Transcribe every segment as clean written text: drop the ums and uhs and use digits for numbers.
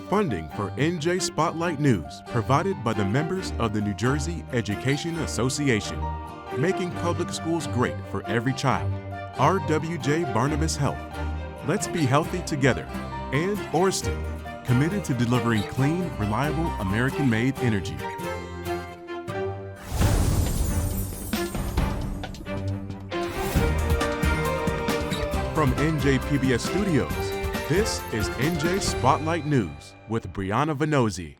Funding for NJ Spotlight News provided by the members of the New Jersey Education Association. Making public schools great for every child. RWJ Barnabas Health. Let's be healthy together. And Orston, committed to delivering clean, reliable, American-made energy. From NJ PBS Studios, this is NJ Spotlight News with Brianna Venozzi.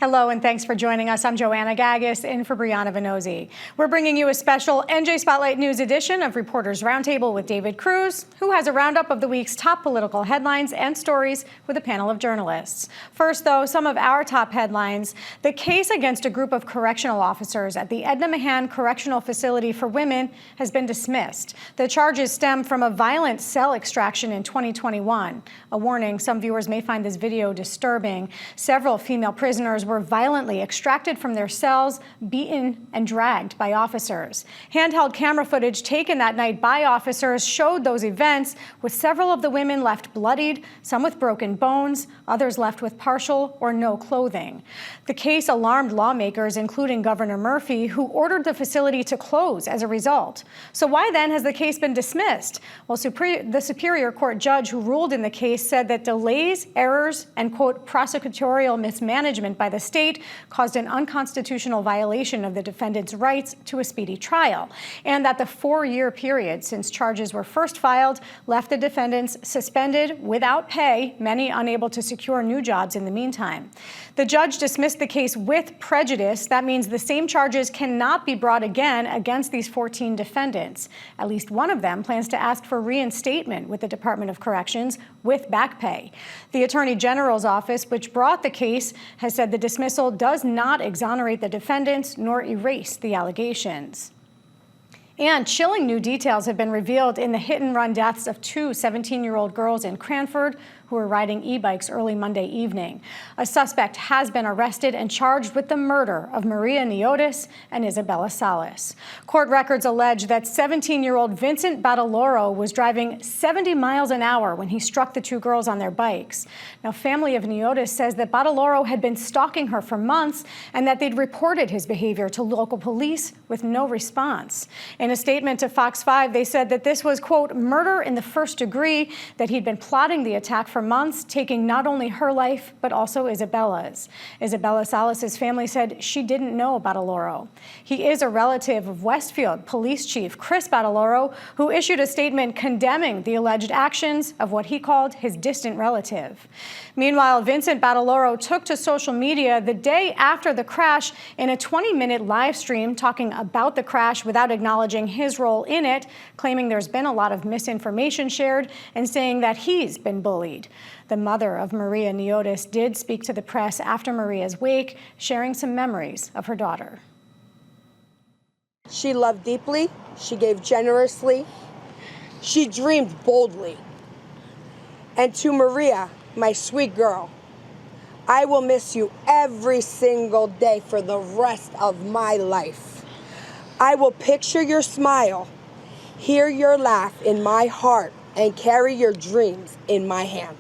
Hello and thanks for joining us. I'm Joanna Gagis in for Brianna Venozzi. We're bringing you a special NJ Spotlight News edition of Reporters Roundtable with David Cruz, who has a roundup of the week's top political headlines and stories with a panel of journalists. First, though, some of our top headlines. The case against a group of correctional officers at the Edna Mahan Correctional Facility for Women has been dismissed. The charges stem from a violent cell extraction in 2021. A warning, some viewers may find this video disturbing. Several female prisoners were violently extracted from their cells, beaten, and dragged by officers. Handheld camera footage taken that night by officers showed those events, with several of the women left bloodied, some with broken bones, others left with partial or no clothing. The case alarmed lawmakers, including Governor Murphy, who ordered the facility to close as a result. So why then has the case been dismissed? Well, the Superior Court judge who ruled in the case said that delays, errors, and, quote, prosecutorial mismanagement by the state caused an unconstitutional violation of the defendant's rights to a speedy trial, and that the 4-year period since charges were first filed left the defendants suspended without pay, many unable to secure new jobs in the meantime. The judge dismissed the case with prejudice. That means the same charges cannot be brought again against these 14 defendants. At least one of them plans to ask for reinstatement with the Department of Corrections with back pay. The Attorney General's office, which brought the case, has said the dismissal does not exonerate the defendants nor erase the allegations. And chilling new details have been revealed in the hit-and-run deaths of 2 17-year-old girls in Cranford who were riding e-bikes early Monday evening. A suspect has been arrested and charged with the murder of Maria Niotis and Isabella Salas. Court records allege that 17-year-old Vincent Badaloro was driving 70 miles an hour when he struck the 2 girls on their bikes. Now, family of Niotis says that Badaloro had been stalking her for months and that they'd reported his behavior to local police with no response. In a statement to Fox 5, they said that this was, quote, murder in the first degree, that he'd been plotting the attack for months, taking not only her life, but also Isabella's. Isabella Salas's family said she didn't know about Badaloro. He is a relative of Westfield Police Chief Chris Badaloro, who issued a statement condemning the alleged actions of what he called his distant relative. Meanwhile, Vincent Badaloro took to social media the day after the crash in a 20-minute live stream talking about the crash without acknowledging his role in it, claiming there's been a lot of misinformation shared and saying that he's been bullied. The mother of Maria Niotis did speak to the press after Maria's wake, sharing some memories of her daughter. She loved deeply, she gave generously, she dreamed boldly. And to Maria, my sweet girl, I will miss you every single day for the rest of my life. I will picture your smile, hear your laugh in my heart, and carry your dreams in my hand.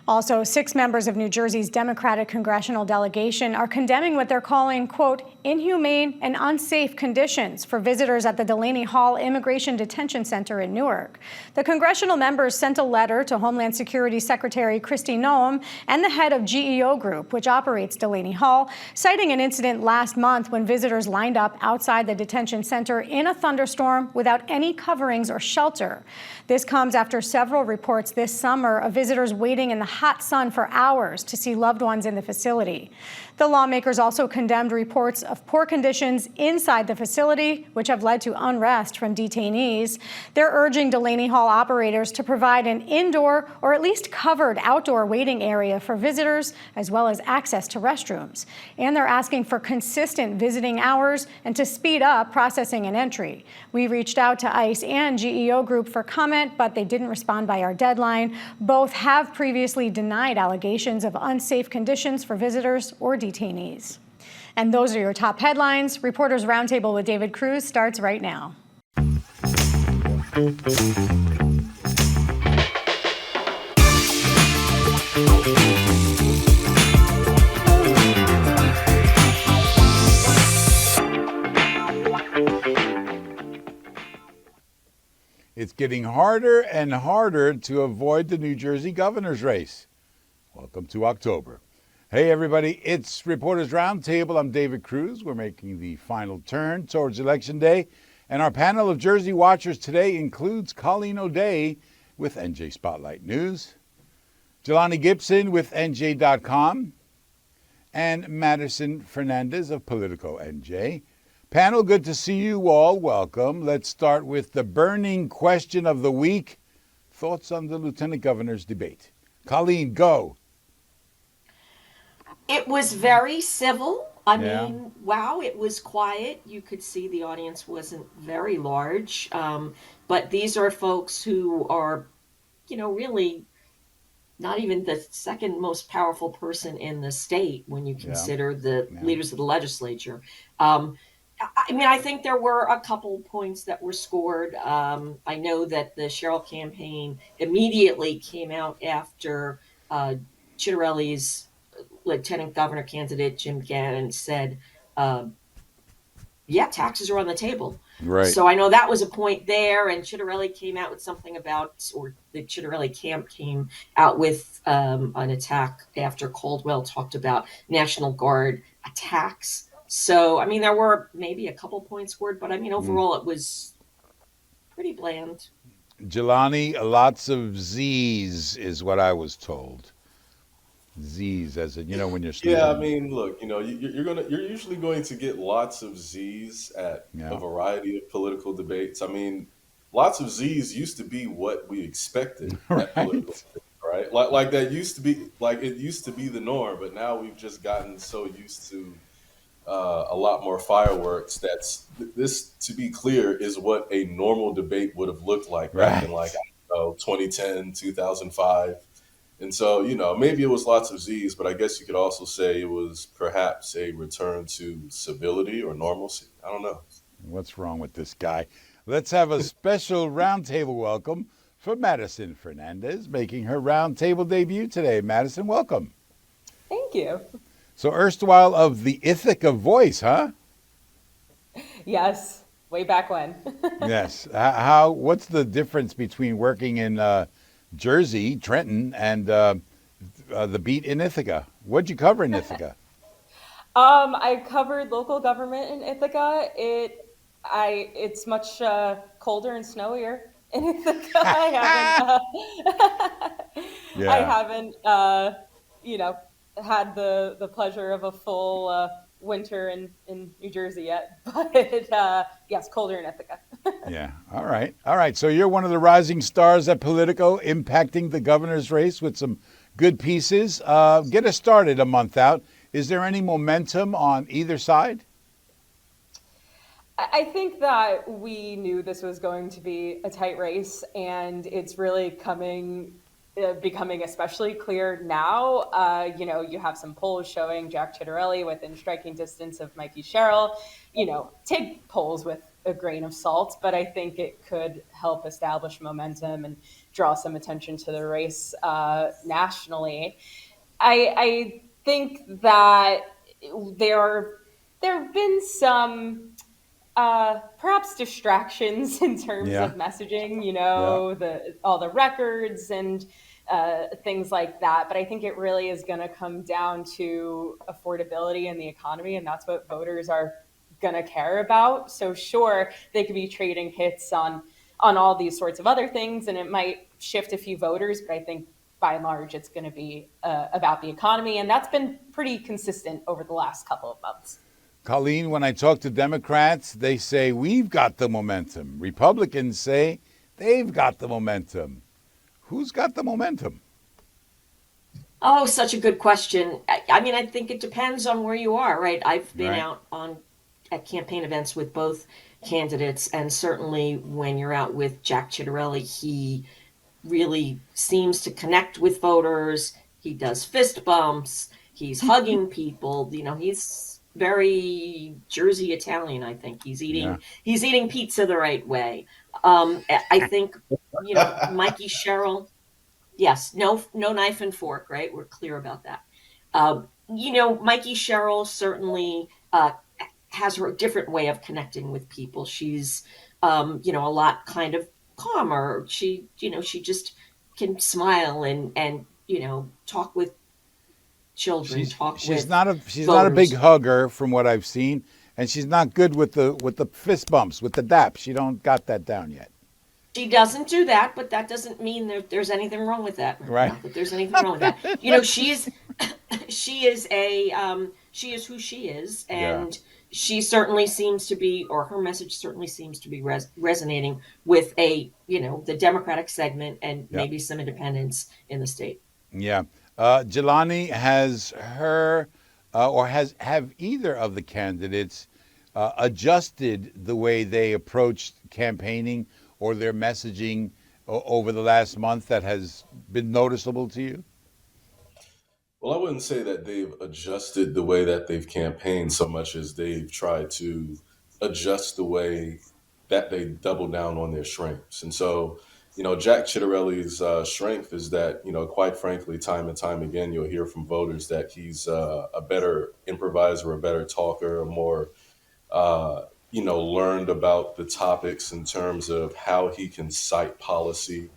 Also, 6 members of New Jersey's Democratic congressional delegation are condemning what they're calling, quote, inhumane and unsafe conditions for visitors at the Delaney Hall Immigration Detention Center in Newark. The congressional members sent a letter to Homeland Security Secretary Kristi Noem and the head of GEO Group, which operates Delaney Hall, citing an incident last month when visitors lined up outside the detention center in a thunderstorm without any coverings or shelter. This comes after several reports this summer of visitors waiting in the hot sun for hours to see loved ones in the facility. The lawmakers also condemned reports of poor conditions inside the facility, which have led to unrest from detainees. They're urging Delaney Hall operators to provide an indoor or at least covered outdoor waiting area for visitors, as well as access to restrooms. And they're asking for consistent visiting hours and to speed up processing and entry. We reached out to ICE and GEO Group for comment, but they didn't respond by our deadline. Both have previously denied allegations of unsafe conditions for visitors or detainees. And those are your top headlines. Reporters Roundtable with David Cruz starts right now. It's getting harder and harder to avoid the New Jersey governor's race. Welcome to October. Hey, everybody, it's Reporters Roundtable. I'm David Cruz. We're making the final turn towards Election Day. And our panel of Jersey watchers today includes Colleen O'Day with NJ Spotlight News, Jelani Gibson with NJ.com, and Madison Fernandez of Politico NJ. Panel, good to see you all. Welcome. Let's start with the burning question of the week. Thoughts on the Lieutenant Governor's debate. Colleen, go. It was very civil. I mean, wow, it was quiet. You could see the audience wasn't very large. But these are folks who are, really not even the second most powerful person in the state when you consider the leaders of the legislature. I think there were a couple points that were scored. I know that the Sherrill campaign immediately came out after Chitterelli's lieutenant governor candidate, Jim Gannon, said, taxes are on the table. Right. So I know that was a point there, and Chitterelli came out with something about, or the Chitterelli camp came out with an attack after Caldwell talked about National Guard attacks. So, there were maybe a couple points scored, but overall it was pretty bland. Jelani, lots of Z's is what I was told. Z's, as in, when you're sleeping. Yeah, look, you're usually going to get lots of Z's at a variety of political debates. Lots of Z's used to be what we expected at political debates, right? Like that used to be, it used to be the norm, but now we've just gotten so used to a lot more fireworks. This, to be clear, is what a normal debate would have looked like back in 2010, 2005. And so, maybe it was lots of Z's, but I guess you could also say it was perhaps a return to civility or normalcy. I don't know. What's wrong with this guy? Let's have a special roundtable welcome for Madison Fernandez, making her roundtable debut today. Madison, welcome. Thank you. So erstwhile of the Ithaca Voice, huh? Yes, way back when. Yes. What's the difference between working in Jersey, Trenton, and the beat in Ithaca? What'd you cover in Ithaca? I covered local government in Ithaca. It's much colder and snowier in Ithaca. I haven't had the pleasure of a full winter in New Jersey yet, but yes, colder in Ithaca. Yeah. All right. So you're one of the rising stars at Politico, impacting the governor's race with some good pieces. Get us started a month out. Is there any momentum on either side? I think that we knew this was going to be a tight race, and it's really becoming especially clear now. You have some polls showing Jack Chitterelli within striking distance of Mikey Sherrill. Take polls with a grain of salt, but I think it could help establish momentum and draw some attention to the race nationally. I think that there have been some perhaps distractions in terms of messaging, all the records and things like that. But I think it really is going to come down to affordability and the economy, and that's what voters are going to care about. So sure, they could be trading hits on all these sorts of other things, and it might shift a few voters, but I think by and large, it's going to be about the economy, and that's been pretty consistent over the last couple of months. Colleen, when I talk to Democrats, they say, we've got the momentum. Republicans say they've got the momentum. Who's got the momentum? Oh, such a good question. I think it depends on where you are, right? I've been out at campaign events with both candidates, and certainly when you're out with Jack Chitterelli, he really seems to connect with voters. He does fist bumps. He's hugging people. He's very Jersey Italian. I think he's eating pizza the right way. I think Mikey Sherrill. Yes, no knife and fork. Right, we're clear about that. Mikey Sherrill certainly has her different way of connecting with people. She's a lot kind of calmer. She just can smile and talk with children, talk She's with not a big voters. hugger from what I've seen, and she's not good with the fist bumps, with the daps. She don't got that down yet. She doesn't do that, but that doesn't mean there's anything wrong with that. Right. Not that there's anything wrong with that. She's she is who she is, Yeah. and she certainly seems to be, or her message certainly seems to be resonating with the Democratic segment and Yeah. maybe some independents in the state. Yeah. Jelani, has her or have either of the candidates adjusted the way they approached campaigning or their messaging over the last month that has been noticeable to you? Well, I wouldn't say that they've adjusted the way that they've campaigned so much as they've tried to adjust the way that they double down on their strengths. And so, Jack Ciattarelli's strength is that, quite frankly, time and time again, you'll hear from voters that he's a better improviser, a better talker, a more learned about the topics in terms of how he can cite policy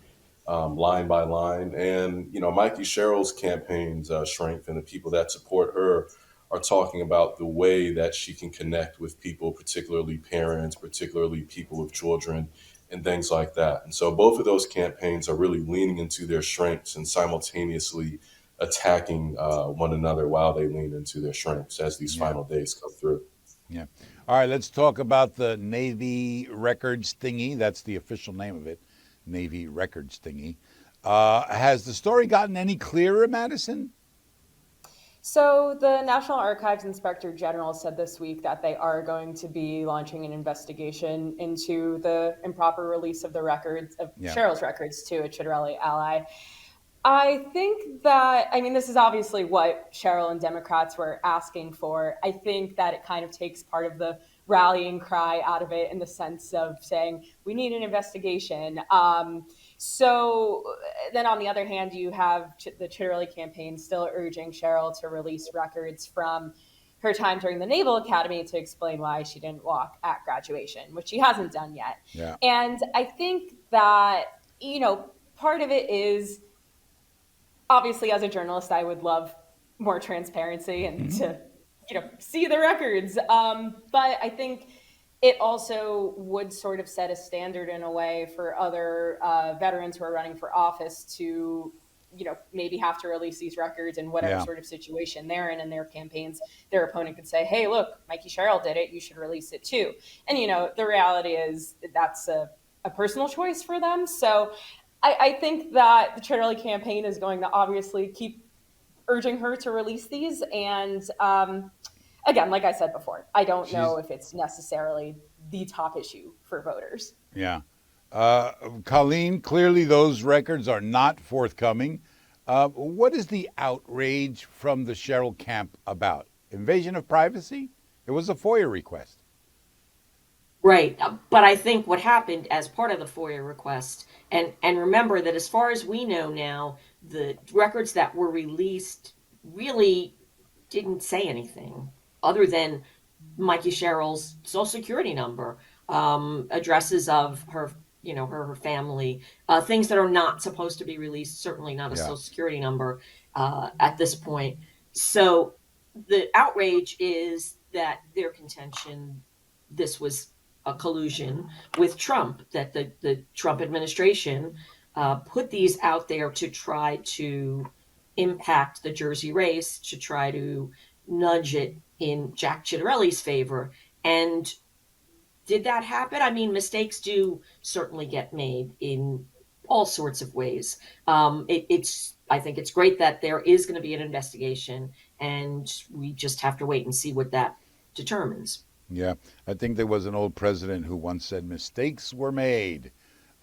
line by line. And, Mikey Sherrill's campaign's strength and the people that support her are talking about the way that she can connect with people, particularly parents, particularly people with children, and things like that. And so both of those campaigns are really leaning into their strengths and simultaneously attacking one another while they lean into their strengths as these final days come through. Yeah. All right, let's talk about the Navy records thingy. That's the official name of it, Navy records thingy. Has the story gotten any clearer, Madison? So the National Archives Inspector General said this week that they are going to be launching an investigation into the improper release of the records of Cheryl's records to a Ciattarelli ally. I think that, this is obviously what Cheryl and Democrats were asking for. I think that it kind of takes part of the rallying cry out of it in the sense of saying, we need an investigation. So then on the other hand, you have the Ciattarelli campaign still urging Cheryl to release records from her time during the Naval Academy to explain why she didn't walk at graduation, which she hasn't done yet. Yeah. And I think that, part of it is, obviously, as a journalist, I would love more transparency and to, see the records. But I think it also would sort of set a standard in a way for other veterans who are running for office to, maybe have to release these records in whatever sort of situation they're in their campaigns. Their opponent could say, hey, look, Mikey Sherrill did it. You should release it too. And, the reality is that's a personal choice for them. So I think that the Ciattarelli campaign is going to obviously keep urging her to release these. And again, like I said before, I don't know if it's necessarily the top issue for voters. Yeah. Colleen, clearly those records are not forthcoming. What is the outrage from the Sherrill camp about? Invasion of privacy? It was a FOIA request. Right. But I think what happened as part of the FOIA request, and remember that as far as we know now, the records that were released really didn't say anything other than Mikey Sherrill's social security number, addresses of her, her family, things that are not supposed to be released, certainly not a social security number at this point. So the outrage is that their contention, this was a collusion with Trump, that the Trump administration put these out there to try to impact the Jersey race, to try to nudge it in Jack Ciattarelli's favor. And did that happen? Mistakes do certainly get made in all sorts of ways. I think it's great that there is going to be an investigation, and we just have to wait and see what that determines. Yeah, I think there was an old president who once said mistakes were made.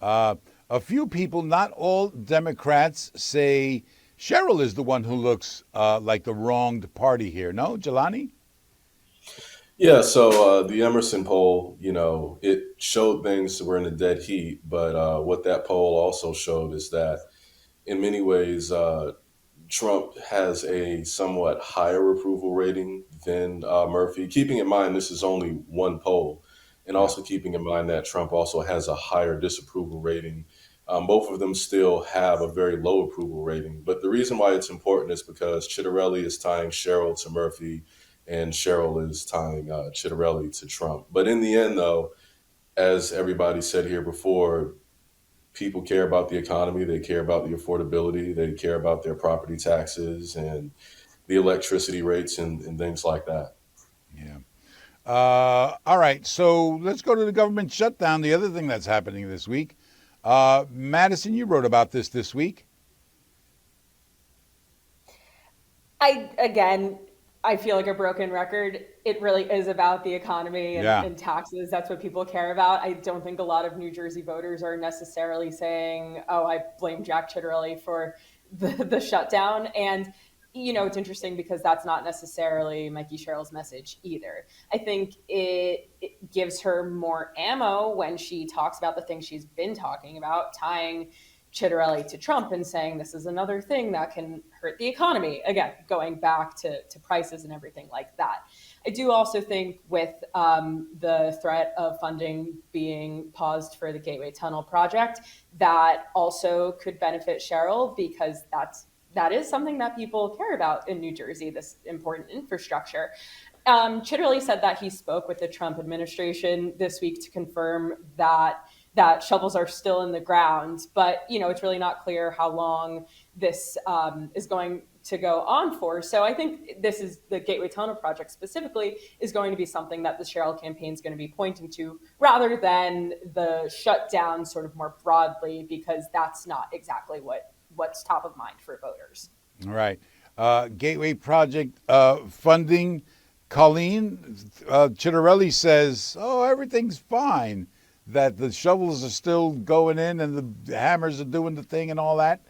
A few people, not all Democrats, say Sherrill is the one who looks like the wronged party here. No, Jelani? Yeah, so the Emerson poll, it showed things were in a dead heat, but what that poll also showed is that in many ways, Trump has a somewhat higher approval rating than Murphy, keeping in mind this is only one poll. and also keeping in mind that Trump also has a higher disapproval rating. Both of them still have a very low approval rating. But the reason why it's important is because Chitterelli is tying Cheryl to Murphy, and Cheryl is tying Chitterelli to Trump. But in the end, though, as everybody said here before, people care about the economy, they care about the affordability, they care about their property taxes and the electricity rates and things like that. Yeah. All right, so let's go to the government shutdown, the other thing that's happening this week. Madison, you wrote about this week. I feel like a broken record. It really is about the economy and taxes. That's what people care about. I don't think a lot of New Jersey voters are necessarily saying, oh, I blame Jack Chitterelli for the shutdown. And, it's interesting because that's not necessarily Mikey Sherrill's message either. I think it gives her more ammo when she talks about the things she's been talking about, tying Chitterelli to Trump and saying this is another thing that can hurt the economy. Again, going back to prices and everything like that. I do also think with the threat of funding being paused for the Gateway Tunnel project, that also could benefit Cheryl because that is something that people care about in New Jersey, this important infrastructure. Chitterelli said that he spoke with the Trump administration this week to confirm that shovels are still in the ground, but it's really not clear how long this is going to go on for. So I think this is the Gateway Tunnel project specifically is going to be something that the Cheryl campaign is going to be pointing to rather than the shutdown sort of more broadly, because that's not exactly what's top of mind for voters. All right. Gateway project funding. Colleen, Chitterelli says, oh, everything's fine, that the shovels are still going in and the hammers are doing the thing and all that.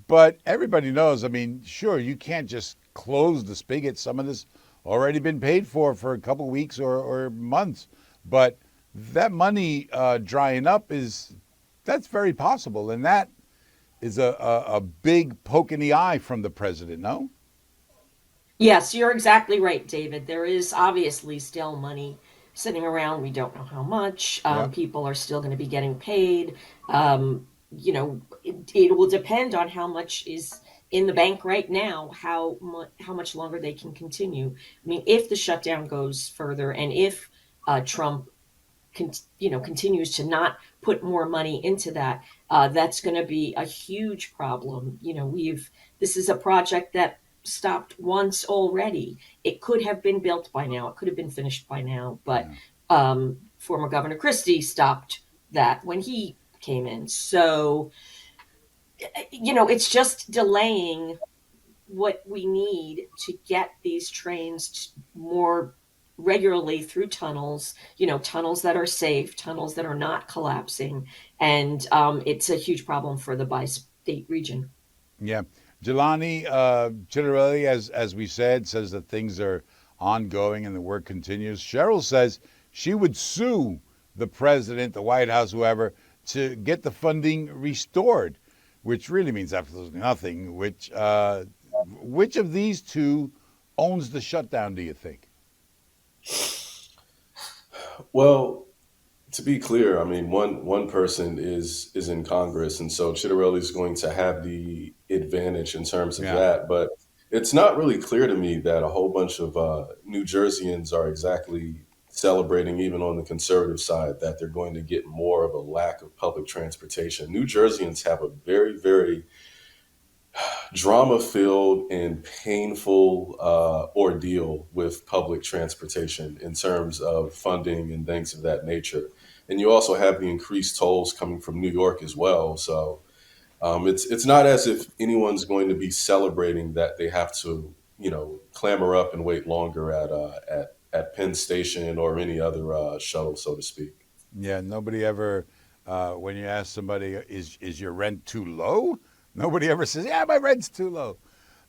But everybody knows, sure, you can't just close the spigot. Some of this already been paid for a couple of weeks or months. But that money drying up that's very possible. And that is a big poke in the eye from the president, no? Yes, you're exactly right, David. There is obviously still money sitting around. We don't know how much. People are still going to be getting paid. It will depend on how much is in the bank right now, how much longer they can continue. If the shutdown goes further and if Trump continues to not put more money into that, that's going to be a huge problem. This is a project that stopped once already. It could have been built by now. It could have been finished by now, but former Governor Christie stopped that when he came in. So, it's just delaying what we need to get these trains more regularly through tunnels, tunnels that are safe, tunnels that are not collapsing. And it's a huge problem for the bi-state region. Yeah. Delaney, Chitterelli, as we says that things are ongoing and the work continues. Cheryl says she would sue the president, the White House, whoever, to get the funding restored, which really means absolutely nothing. Which of these two owns the shutdown, do you think? Well, to be clear, one person is in Congress, and so Chitterelli is going to have the advantage in terms of that. But it's not really clear to me that a whole bunch of New Jerseyans are exactly celebrating, even on the conservative side, that they're going to get more of a lack of public transportation. New Jerseyans have a very, very drama-filled and painful ordeal with public transportation in terms of funding and things of that nature. And you also have the increased tolls coming from New York as well. So it's not as if anyone's going to be celebrating that they have to, clamor up and wait longer at Penn Station or any other shuttle, so to speak. Yeah, nobody ever, when you ask somebody, is your rent too low? Nobody ever says, yeah, my rent's too low.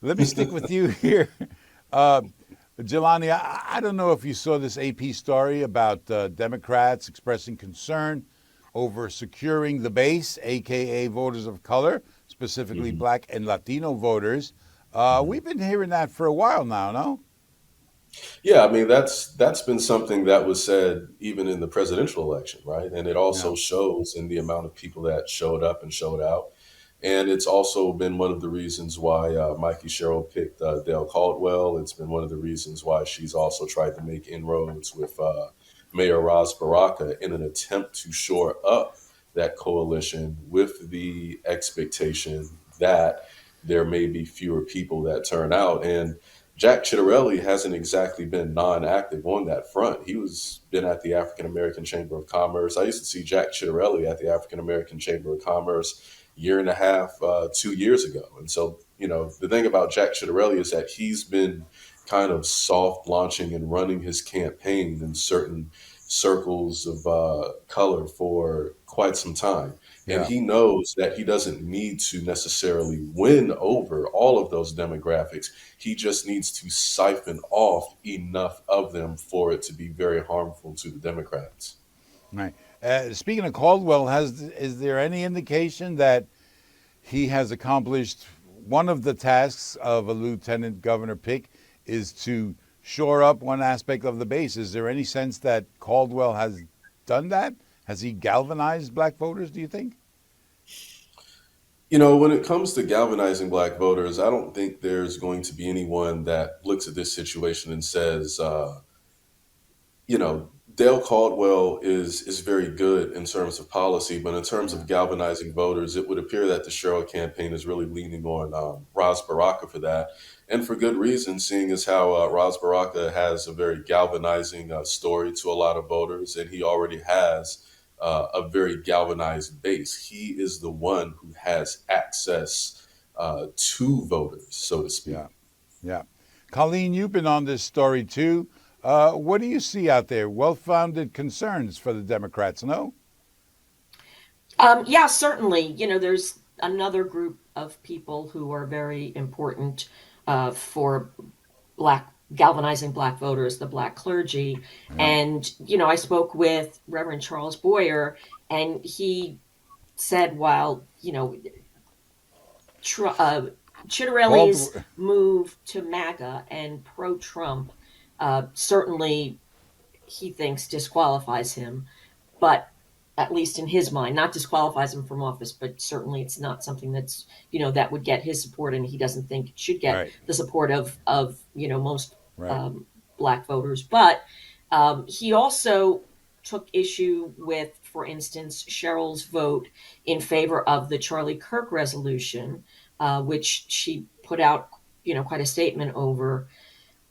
Let me stick with you here. Jelani, I don't know if you saw this AP story about Democrats expressing concern over securing the base, a.k.a. voters of color, specifically Black and Latino voters. We've been hearing that for a while now, no? Yeah, I mean that's been something that was said even in the presidential election, right? And it Yeah. also shows in the amount of people that showed up and showed out. And it's also been one of the reasons why Mikey Sherrill picked Dale Caldwell. It's been one of the reasons why she's also tried to make inroads with Mayor Ras Baraka in an attempt to shore up that coalition with the expectation that there may be fewer people that turn out. And Jack Chitterelli hasn't exactly been non-active on that front. He was been at the African American Chamber of Commerce. I used to see Jack Chitterelli at the African American Chamber of Commerce year and a half, 2 years ago. And so, the thing about Jack Chitterelli is that he's been kind of soft launching and running his campaign in certain circles of color for quite some time. And Yeah. he knows that he doesn't need to necessarily win over all of those demographics. He just needs to siphon off enough of them for it to be very harmful to the Democrats. Right. Speaking of Caldwell, is there any indication that he has accomplished one of the tasks of a lieutenant governor pick is to shore up one aspect of the base? Is there any sense that Caldwell has done that? Has he galvanized black voters, do you think? When it comes to galvanizing black voters, I don't think there's going to be anyone that looks at this situation and says, Dale Caldwell is very good in terms of policy, but in terms of galvanizing voters, it would appear that the Sherrill campaign is really leaning on Ras Baraka for that, and for good reason, seeing as how Ras Baraka has a very galvanizing story to a lot of voters, and he already has a very galvanized base. He is the one who has access to voters, so to speak. Yeah. Yeah. Colleen, you've been on this story too. What do you see out there? Well-founded concerns for the Democrats, no? Yeah, certainly. There's another group of people who are very important for galvanizing black voters, the black clergy. Yeah. And, I spoke with Reverend Charles Boyer, and he said while, Chitterelli's move to MAGA and pro-Trump certainly he thinks disqualifies him, but at least in his mind, not disqualifies him from office, but certainly it's not something that's, that would get his support, and he doesn't think it should get Right. the support of most Right. black voters. But he also took issue with, for instance, Cheryl's vote in favor of the Charlie Kirk resolution, which she put out, quite a statement over,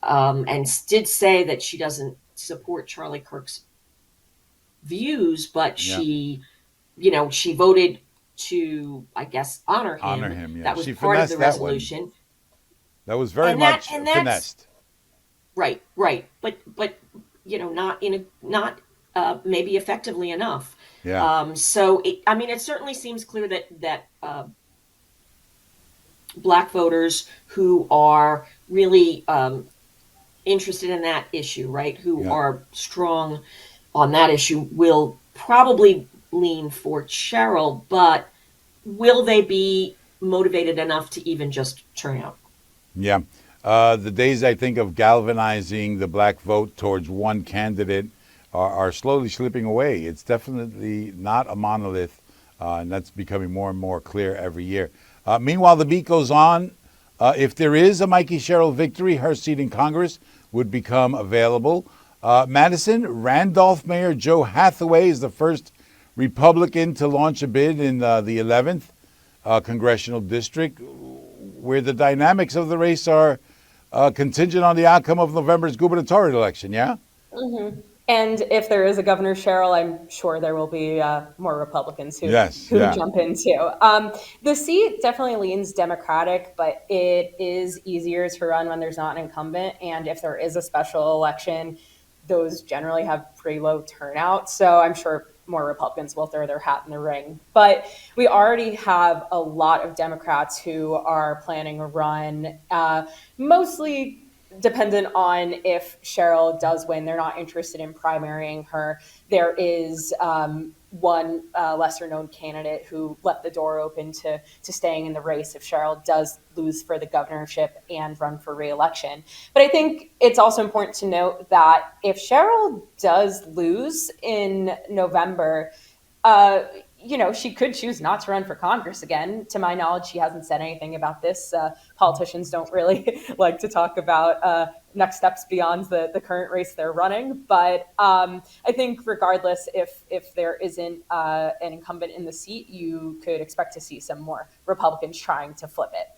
and did say that she doesn't support Charlie Kirk's views, but Yeah. she voted to, I guess, honor him. Honor him, yeah. That was She part of the finessed that one. resolution. That was very And much that's finessed. right, but not maybe effectively enough. Yeah. So it certainly seems clear that black voters who are really interested in that issue, right, who Yeah. are strong on that issue, will probably lean for Cheryl, but will they be motivated enough to even just turn out? Yeah. The days, I think, of galvanizing the black vote towards one candidate are slowly slipping away. It's definitely not a monolith, and that's becoming more and more clear every year. Meanwhile, the beat goes on. If there is a Mikey Sherrill victory, her seat in Congress would become available. Madison, Randolph Mayor Joe Hathaway is the first Republican to launch a bid in the 11th congressional district, where the dynamics of the race are contingent on the outcome of November's gubernatorial election, yeah? Mm-hmm. And if there is a Governor Sherrill, I'm sure there will be more Republicans who jump into. The seat definitely leans Democratic, but it is easier to run when there's not an incumbent. And if there is a special election, those generally have pretty low turnout. So I'm sure more Republicans will throw their hat in the ring. But we already have a lot of Democrats who are planning a run, mostly dependent on if Sherrill does win. They're not interested in primarying her. There is one lesser known candidate who left the door open to staying in the race if Cheryl does lose for the governorship and run for re-election. But I think it's also important to note that if Cheryl does lose in November, she could choose not to run for Congress again. To my knowledge, she hasn't said anything about this. Politicians don't really like to talk about next steps beyond the current race they're running. But I think regardless, if there isn't an incumbent in the seat, you could expect to see some more Republicans trying to flip it.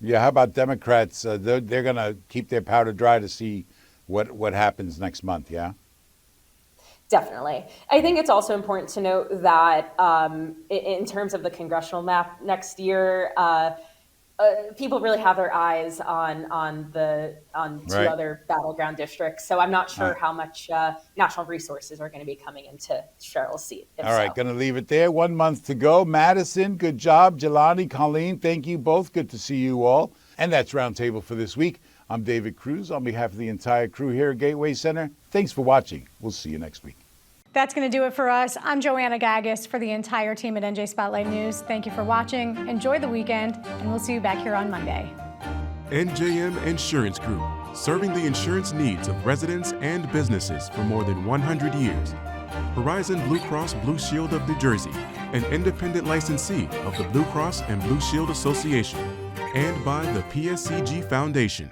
Yeah, how about Democrats? They're going to keep their powder dry to see what happens next month, yeah? Definitely. I think it's also important to note that in terms of the congressional map next year, people really have their eyes on two other battleground districts. So I'm not sure how much national resources are going to be coming into Cheryl's seat. All right, going to leave it there. 1 month to go. Madison, good job. Jelani, Colleen, thank you both. Good to see you all. And that's Roundtable for this week. I'm David Cruz on behalf of the entire crew here at Gateway Center. Thanks for watching. We'll see you next week. That's going to do it for us. I'm Joanna Gagis for the entire team at NJ Spotlight News. Thank you for watching. Enjoy the weekend, and we'll see you back here on Monday. NJM Insurance Group, serving the insurance needs of residents and businesses for more than 100 years. Horizon Blue Cross Blue Shield of New Jersey, an independent licensee of the Blue Cross and Blue Shield Association, and by the PSCG Foundation.